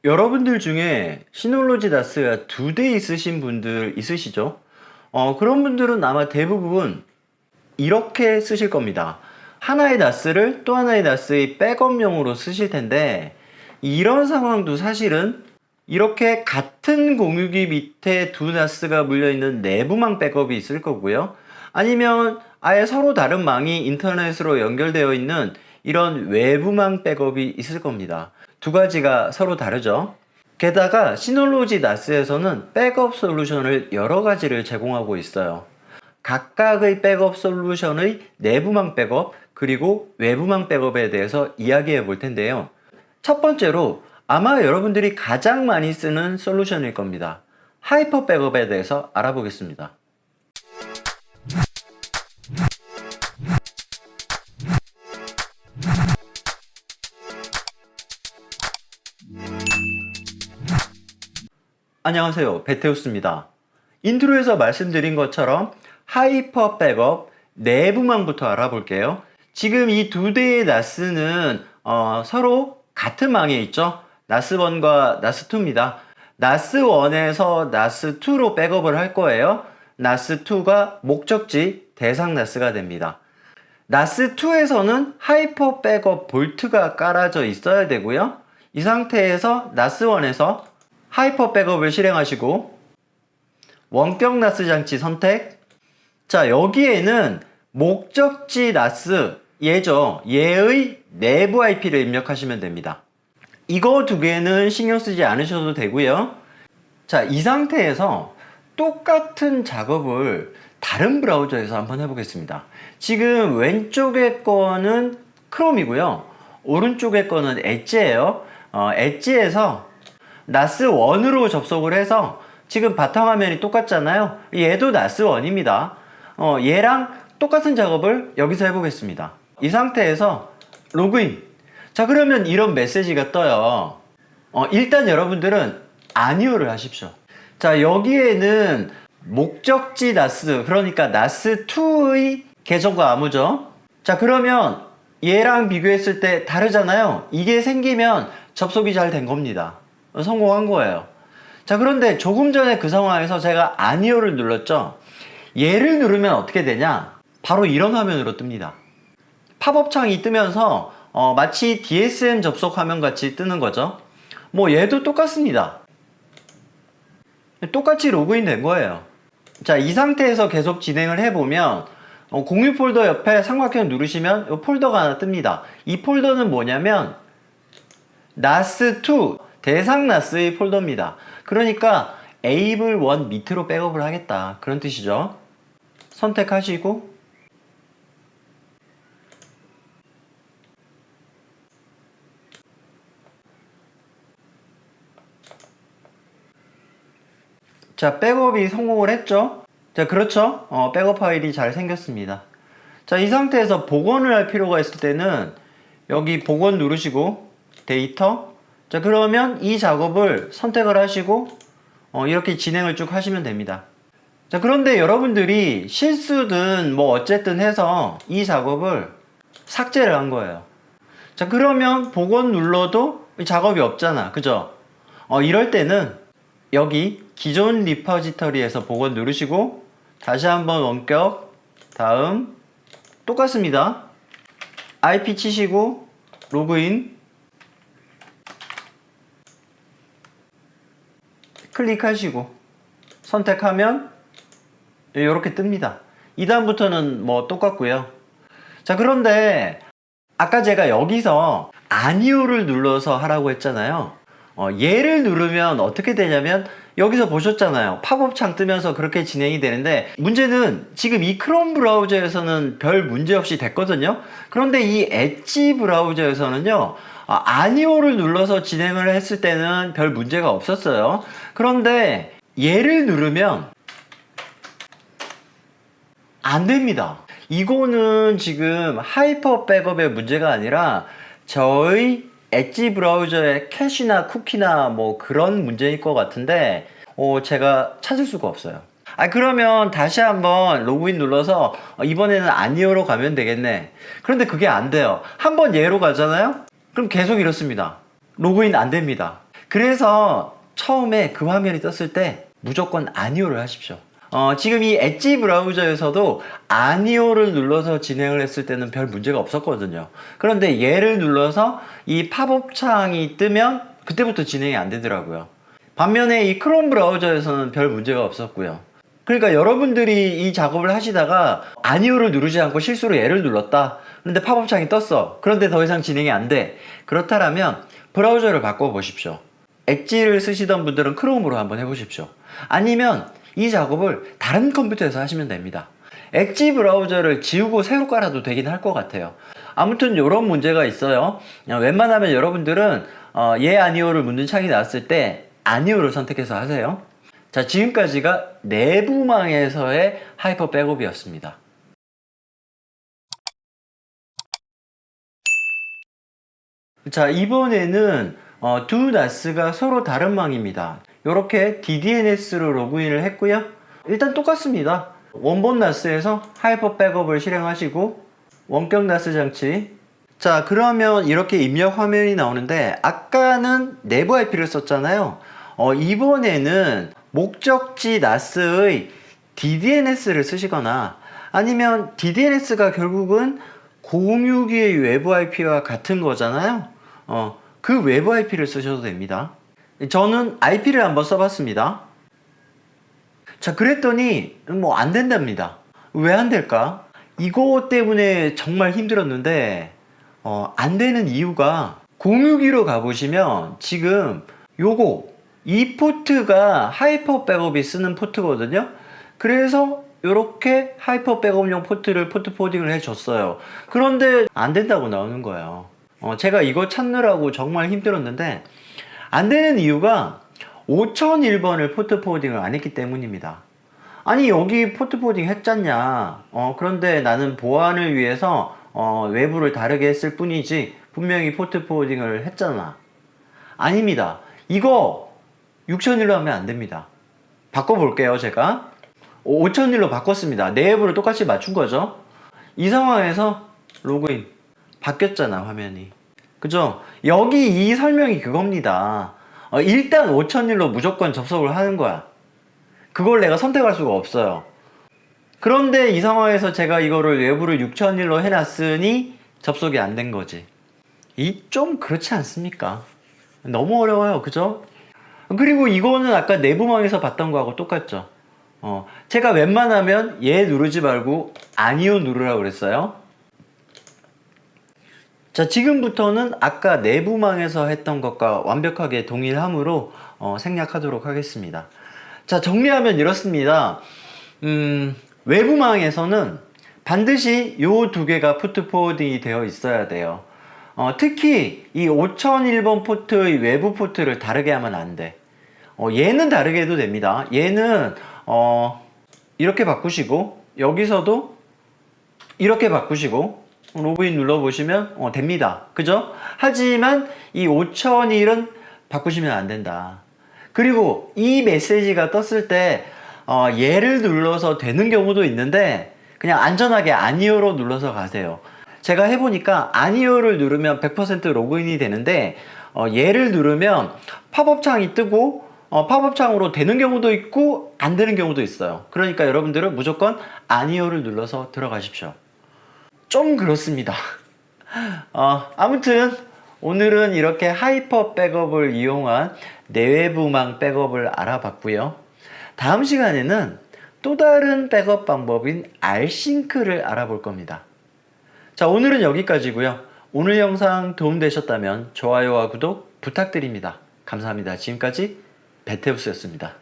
여러분들 중에 시놀로지 나스가 2대 있으신 분들 있으시죠? 그런 분들은 아마 대부분 이렇게 쓰실 겁니다. 하나의 나스를 또 하나의 나스의 백업용으로 쓰실 텐데, 이런 상황도 사실은 이렇게 같은 공유기 밑에 두 나스가 물려있는 내부망 백업이 있을 거고요. 아니면 아예 서로 다른 망이 인터넷으로 연결되어 있는 이런 외부망 백업이 있을 겁니다. 두 가지가 서로 다르죠. 게다가 시놀로지 나스에서는 백업 솔루션을 여러 가지를 제공하고 있어요. 각각의 백업 솔루션의 내부망 백업 그리고 외부망 백업에 대해서 이야기해 볼 텐데요. 첫 번째로 아마 여러분들이 가장 많이 쓰는 솔루션일 겁니다. 하이퍼 백업에 대해서 알아보겠습니다. 안녕하세요, 베테우스입니다. 인트로에서 말씀드린 것처럼 하이퍼 백업 내부망부터 알아볼게요. 지금 이 두 대의 나스는 서로 같은 망에 있죠. 나스1과 나스2입니다. 나스1에서 나스2로 백업을 할 거예요. 나스2가 목적지 대상 나스가 됩니다. 나스2에서는 하이퍼 백업 볼트가 깔아져 있어야 되고요. 이 상태에서 나스1에서 하이퍼 백업을 실행하시고 원격 나스 장치 선택. 자, 여기에는 목적지 나스 얘의 내부 IP를 입력하시면 됩니다. 이거 두 개는 신경 쓰지 않으셔도 되고요. 자, 이 상태에서 똑같은 작업을 다른 브라우저에서 한번 해보겠습니다. 지금 왼쪽에 거는 크롬이고요. 오른쪽에 거는 엣지예요. 엣지에서 나스1으로 접속을 해서 지금 바탕화면이 똑같잖아요. 얘도 나스1입니다. 얘랑 똑같은 작업을 여기서 해보겠습니다. 이 상태에서 로그인. 자, 그러면 이런 메시지가 떠요. 일단 여러분들은 아니오를 하십시오. 자, 여기에는 목적지 나스, 그러니까 나스2의 계정과 암호죠. 자, 그러면 얘랑 비교했을 때 다르잖아요. 이게 생기면 접속이 잘 된 겁니다. 성공한 거예요. 자, 그런데 조금 전에 그 상황에서 제가 아니오를 눌렀죠. 얘를 누르면 어떻게 되냐? 바로 이런 화면으로 뜹니다. 팝업 창이 뜨면서 마치 DSM 접속 화면 같이 뜨는 거죠. 뭐 얘도 똑같습니다. 똑같이 로그인 된 거예요. 자, 이 상태에서 계속 진행을 해보면 공유 폴더 옆에 삼각형 누르시면 이 폴더가 하나 뜹니다. 이 폴더는 뭐냐면 나스2 대상 나스의 폴더입니다. 그러니까 able1 밑으로 백업을 하겠다, 그런 뜻이죠. 선택하시고 자, 백업이 성공을 했죠. 자, 그렇죠. 백업 파일이 잘 생겼습니다. 자, 이 상태에서 복원을 할 필요가 있을 때는 여기 복원 누르시고 데이터. 자, 그러면 이 작업을 선택을 하시고 이렇게 진행을 쭉 하시면 됩니다. 자, 그런데 여러분들이 실수든 뭐 어쨌든 해서 이 작업을 삭제를 한 거예요. 자, 그러면 복원 눌러도 작업이 없잖아, 그죠? 이럴 때는 여기 기존 리퍼지터리에서 복원 누르시고 다시 한번 원격, 다음 똑같습니다. IP 치시고 로그인 클릭하시고 선택하면 이렇게 뜨니다. 이 다음부터는 뭐 똑같고요. 자, 그런데 아까 제가 여기서 아니오를 눌러서 하라고 했잖아요. 얘를 누르면 어떻게 되냐면 여기서 보셨잖아요. 팝업 창 뜨면서 그렇게 진행이 되는데, 문제는 지금 이 크롬 브라우저에서는 별 문제 없이 됐거든요. 그런데 이 엣지 브라우저에서는요, 아니오를 눌러서 진행을 했을 때는 별 문제가 없었어요. 그런데 얘를 누르면 안 됩니다. 이거는 지금 하이퍼 백업의 문제가 아니라 저희 엣지 브라우저의 캐시나 쿠키나 뭐 그런 문제일 것 같은데 제가 찾을 수가 없어요. 그러면 다시 한번 로그인 눌러서 이번에는 아니오로 가면 되겠네. 그런데 그게 안 돼요. 한번 얘로 가잖아요? 그럼 계속 이렇습니다. 로그인 안 됩니다. 그래서 처음에 그 화면이 떴을 때 무조건 아니오를 하십시오. 지금 이 엣지 브라우저에서도 아니오를 눌러서 진행을 했을 때는 별 문제가 없었거든요. 그런데 얘를 눌러서 이 팝업 창이 뜨면 그때부터 진행이 안 되더라고요. 반면에 이 크롬 브라우저에서는 별 문제가 없었고요. 그러니까 여러분들이 이 작업을 하시다가 아니오를 누르지 않고 실수로 얘를 눌렀다. 그런데 팝업 창이 떴어. 그런데 더 이상 진행이 안 돼. 그렇다면 브라우저를 바꿔 보십시오. 엣지를 쓰시던 분들은 크롬으로 한번 해보십시오. 아니면 이 작업을 다른 컴퓨터에서 하시면 됩니다. 엣지 브라우저를 지우고 새로 깔아도 되긴 할 것 같아요. 아무튼 이런 문제가 있어요. 웬만하면 여러분들은 얘 아니오를 묻는 창이 나왔을 때 아니오를 선택해서 하세요. 자, 지금까지가 내부망에서의 하이퍼 백업이었습니다. 자, 이번에는 두 NAS가 서로 다른 망입니다. 이렇게 DDNS로 로그인을 했고요. 일단 똑같습니다. 원본 NAS에서 하이퍼 백업을 실행하시고 원격 NAS 장치. 자, 그러면 이렇게 입력 화면이 나오는데 아까는 내부 IP를 썼잖아요. 이번에는 목적지 NAS의 DDNS를 쓰시거나 아니면 DDNS가 결국은 공유기의 외부 IP와 같은 거잖아요. 그 외부 IP를 쓰셔도 됩니다. 저는 IP를 한번 써봤습니다. 자, 그랬더니 뭐 안 된답니다. 왜 안 될까? 이거 때문에 정말 힘들었는데 안 되는 이유가 공유기로 가보시면 지금 이 포트가 하이퍼 백업이 쓰는 포트거든요. 그래서 이렇게 하이퍼 백업용 포트를 포트 포딩을 해줬어요. 그런데 안 된다고 나오는 거예요. 제가 이거 찾느라고 정말 힘들었는데 안 되는 이유가 5001번을 포트 포딩을 안 했기 때문입니다. 아니, 여기 포트 포딩 했잖냐. 그런데 나는 보안을 위해서 외부를 다르게 했을 뿐이지 분명히 포트 포딩을 했잖아. 아닙니다. 이거 6001로 하면 안 됩니다. 바꿔볼게요. 제가 5001로 바꿨습니다. 내부를 똑같이 맞춘 거죠. 이 상황에서 로그인 바뀌었잖아, 화면이. 그죠? 여기 이 설명이 그겁니다. 일단 5001로 무조건 접속을 하는 거야. 그걸 내가 선택할 수가 없어요. 그런데 이 상황에서 제가 이거를 외부를 6001로 해놨으니 접속이 안 된 거지. 이 좀 그렇지 않습니까? 너무 어려워요. 그죠? 그리고 이거는 아까 내부망에서 봤던 거하고 똑같죠. 제가 웬만하면 얘 누르지 말고 아니오 누르라고 그랬어요. 자, 지금부터는 아까 내부망에서 했던 것과 완벽하게 동일하므로 생략하도록 하겠습니다. 자, 정리하면 이렇습니다. 외부망에서는 반드시 요 두 개가 포트 포워딩이 되어 있어야 돼요. 특히 이 5001번 포트의 외부 포트를 다르게 하면 안 돼. 얘는 다르게 해도 됩니다. 얘는 이렇게 바꾸시고 여기서도 이렇게 바꾸시고 로그인 눌러보시면 됩니다. 그죠? 하지만 이 5001은 바꾸시면 안 된다. 그리고 이 메시지가 떴을 때 얘를 눌러서 되는 경우도 있는데 그냥 안전하게 아니오로 눌러서 가세요. 제가 해보니까 아니오를 누르면 100% 로그인이 되는데 얘를 누르면 팝업 창이 뜨고 팝업 창으로 되는 경우도 있고 안 되는 경우도 있어요. 그러니까 여러분들은 무조건 아니오를 눌러서 들어가십시오. 좀 그렇습니다. 아무튼 오늘은 이렇게 하이퍼 백업을 이용한 내외부망 백업을 알아봤고요. 다음 시간에는 또 다른 백업 방법인 R싱크를 알아볼 겁니다. 자, 오늘은 여기까지고요. 오늘 영상 도움되셨다면 좋아요와 구독 부탁드립니다. 감사합니다. 지금까지 베테우스였습니다.